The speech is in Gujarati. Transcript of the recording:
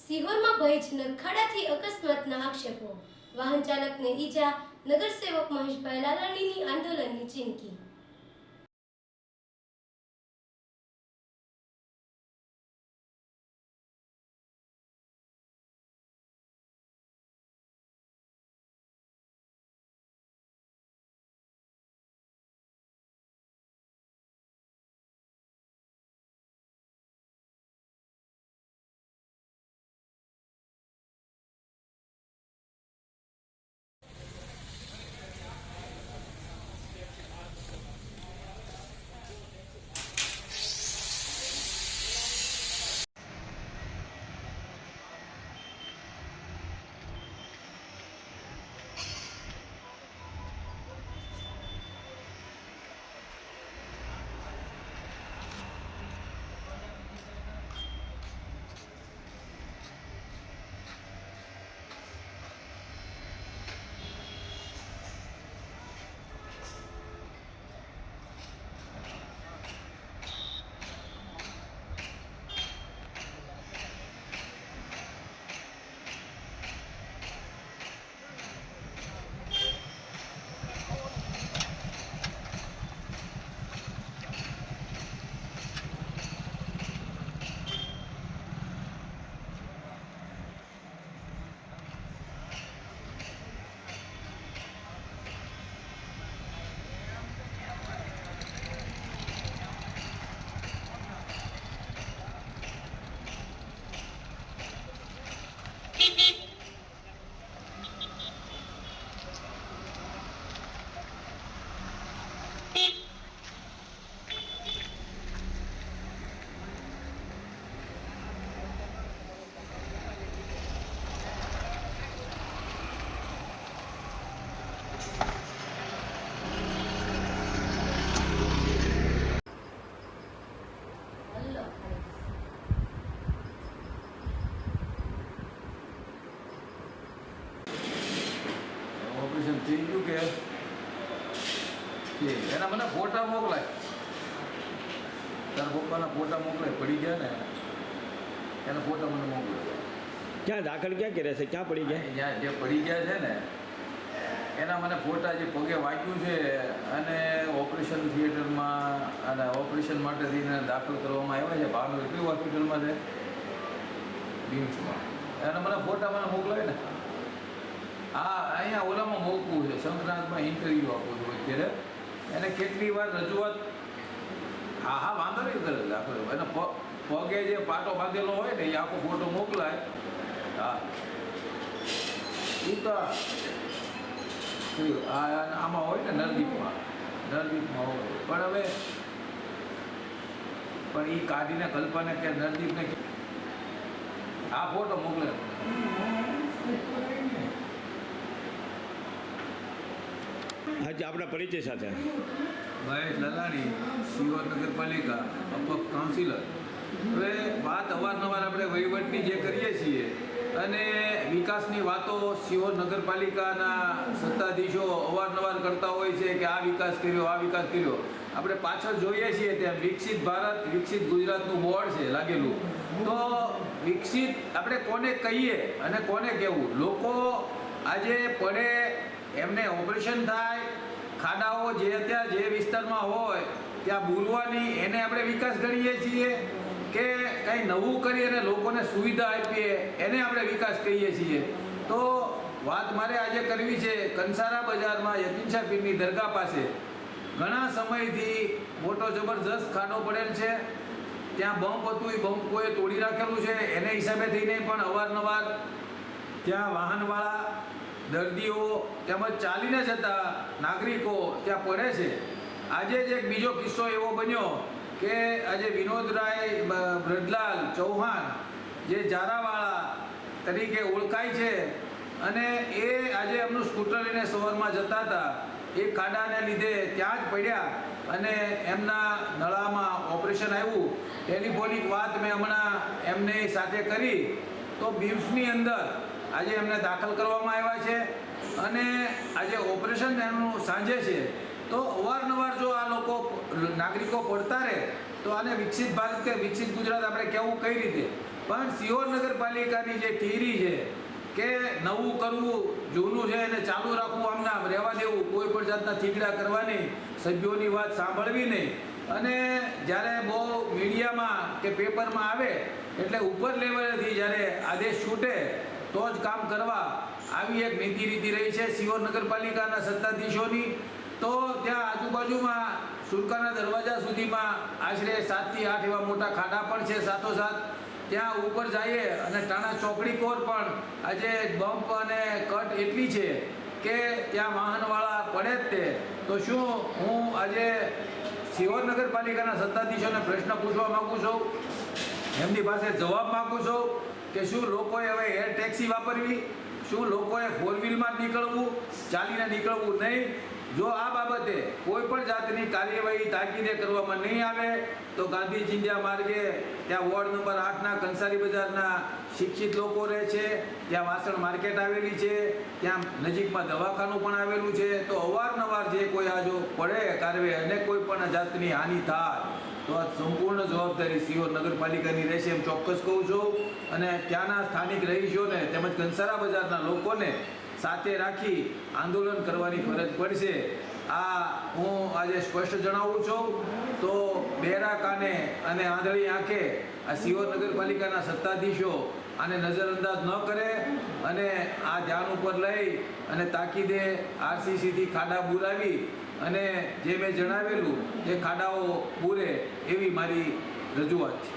સિહોરમાં ભયજનક ખાડાથી અકસ્માતના આક્ષેપો, વાહન ચાલકને ઈજા, નગરસેવક મહેશભાઈ લાલાણીની આંદોલનની ચીમકી. ઓપરેશન થઈ ગયું કે એના મને ફોટા મોકલાય, તારા પપ્પાના ફોટા મોકલાય, પડી ગયા ને એના ફોટા મને મોકલાય. ક્યાં દાખલ ક્યાં કર્યા છે, ક્યાં પડી ગયા? જ્યાં જે પડી ગયા છે ને એના મને ફોટા, જે પગે વાગ્યું છે અને ઓપરેશન થિયેટરમાં અને ઓપરેશન માટે થઈને દાખલ કરવામાં આવ્યા છે ભાવનગર કઈ હોસ્પિટલમાં છે, બીમ્સમાં. એના મને ફોટા મને મોકલાય ને. હા, અહીંયા ઓલામાં મોકવું છે, શંકરનાથમાં ઇન્ટરવ્યૂ આપવું છું અત્યારે. એને કેટલી વાર રજૂઆત, હા વાંધો નહીં કરે દાખલો. એને પગે જે પાટો બાંધેલો હોય ને એ આખો ફોટો મોકલાય. હા, એ તો આમાં હોય ને નરદીપમાં હોય, પણ હવે પણ એ કાઢીને કલ્પના કે નરદીપને આ ફોટો મોકલે. આજે આપણા પરિચય સાથે મહેશ લાલાણી, સિહોર નગરપાલિકા અપક્ષ કાઉન્સિલર. હવે વાત અવારનવાર આપણે વહીવટની જે કરીએ છીએ અને વિકાસની વાતો સિહોર નગરપાલિકાના સત્તાધીશો અવારનવાર કરતા હોય છે કે આ વિકાસ કર્યો. આપણે પાછળ જોઈએ છીએ ત્યાં વિકસિત ભારત, વિકસિત ગુજરાતનું બોર્ડ છે લાગેલું. તો વિકસિત આપણે કોને કહીએ અને કોને કહેવું? લોકો આજે પડે એમને ઓપરેશન થાય, ખાડાઓ જે અત્યારે જે વિસ્તારમાં હોય ત્યાં બોલવાની, એને આપણે વિકાસ ગણીએ છીએ કે કંઈ નવું કરી અને લોકોને સુવિધા આપીએ એને આપણે વિકાસ કહીએ છીએ? તો વાત મારે આજે કરવી છે કંસારા બજારમાં યતીન શાહ પીરની દરગાહ પાસે ઘણા સમયથી મોટો જબરજસ્ત ખાડો પડેલ છે. ત્યાં બમ્પ હતું, એ બમ્પ કોઈએ તોડી રાખેલું છે. એને હિસાબે થઈને પણ અવારનવાર ત્યાં વાહનવાળા, દર્દીઓ તેમજ ચાલીને જતા નાગરિકો ત્યાં પડે છે. આજે જ એક બીજો કિસ્સો એવો બન્યો કે આજે વિનોદરાય બ્રજલાલ ચૌહાણ જે જારાવાળા તરીકે ઓળખાય છે અને એ આજે એમનું સ્કૂટર લઈને સવારમાં જતા હતા, એ ખાડાને લીધે ત્યાં જ પડ્યા અને એમના નળામાં ઓપરેશન આવ્યું. ટેલિફોનિક વાત મેં હમણાં એમને સાથે કરી તો બીમ્સની અંદર આજે એમને દાખલ કરવામાં આવ્યા છે અને આજે ઓપરેશન એમનું સાંજે છે. તો અવારનવાર જો આ લોકો નાગરિકો પડતા રહે તો આને વિકસિત ભારત કે વિકસિત ગુજરાત આપણે કહેવું કઈ રીતે? પણ સિહોર નગરપાલિકાની જે થિયરી છે કે નવું કરવું જૂનું છે એને ચાલુ રાખવું, આમના રહેવા દેવું, કોઈ પણ જાતના થીગડા કરવા નહીં, સભ્યોની વાત સાંભળવી નહીં, અને જ્યારે બહુ મીડિયામાં કે પેપરમાં આવે એટલે ઉપર લેવલેથી જ્યારે આદેશ છૂટે તો જ કામ કરવા, આવી એક નીતિ રીતિ રહી છે સિહોર નગરપાલિકાના સત્તાધીશોની. તો ત્યાં આજુબાજુમાં સુરકાના દરવાજા સુધીમાં આશરે 7 થી 8 એવા મોટા ખાડા પણ છે. સાથોસાથ ત્યાં ઉપર જઈએ અને ટાણા ચોકડી કોર પણ આજે બમ્પ અને કટ એટલી છે કે ત્યાં વાહનવાળા પડે જ તે. તો શું હું આજે સિહોર નગરપાલિકાના સત્તાધીશોને પ્રશ્ન પૂછવા માગું છું, એમની પાસે જવાબ માગું છું કે શું લોકોએ હવે એર ટેક્સી વાપરવી, શું લોકોએ 4 વ્હીલમાં જ નીકળવું, ચાલીને નીકળવું નહીં? જો આ બાબતે કોઈ પણ જાતની કાર્યવાહી તાકીદે કરવામાં નહીં આવે તો ગાંધી ચિંધ્યા માર્ગે ત્યાં વોર્ડ નંબર 8ના કંસારી બજારના શિક્ષિત લોકો રહે છે, ત્યાં વાસણ માર્કેટ આવેલી છે, ત્યાં નજીકમાં દવાખાનું પણ આવેલું છે. તો અવારનવાર જે કોઈ આ જો પડે કાર્યવાહી અને કોઈ પણ જાતની હાનિ થાય તો આ સંપૂર્ણ જવાબદારી સિહોર નગરપાલિકાની રહેશે એમ ચોક્કસ કહું છું. અને ત્યાંના સ્થાનિક રહીશોને તેમજ કંસારા બજારના લોકોને સાથે રાખી આંદોલન કરવાની ફરજ પડશે. આ હું આજે સ્પષ્ટ જણાવું છું. તો બહેરા કાને અને આંધળી આંખે આ સિહોર નગરપાલિકાના સત્તાધીશો આને નજરઅંદાજ ન કરે અને આ ધ્યાન ઉપર લઈ અને તાકીદે આરસીસીથી ખાડા બુરાવી અને જે મેં જણાવેલું એ ખાડાઓ પૂરે એવી મારી રજૂઆત છે.